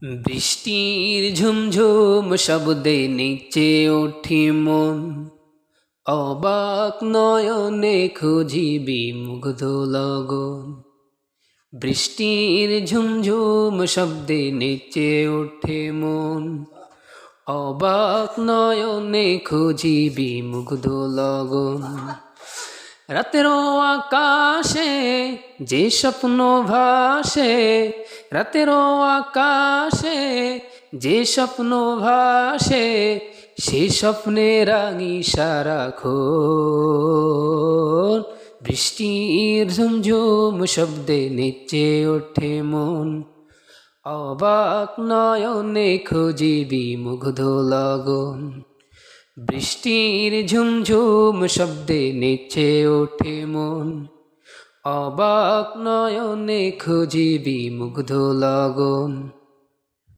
বৃষ্টির ঝুমঝুম শব্দে নিচে ওঠে মন, অবাক নয়নে খুঁজিবি মুগ্ধ লগন। বৃষ্টির ঝুমঝুম শব্দে নিচে ওঠে মন, অবাক নয়নে খুঁজিবি মুগ্ধ লগন। রাতেরও আকাশে যে স্বপ্ন ভাসে, রাতেরও আকাশে যে স্বপ্ন ভাসে, সে স্বপ্নে রাঙি সারাক্ষণ। বৃষ্টির ঝুমঝুম শব্দে নেচে ওঠে মন, অবাক নয়নে খুঁজিবি মুগ্ধ লগন। বৃষ্টির ঝুমঝুম শব্দে নেচে ওঠে মন, অবাক নয়নে খুঁজিবি মুগ্ধ লগন।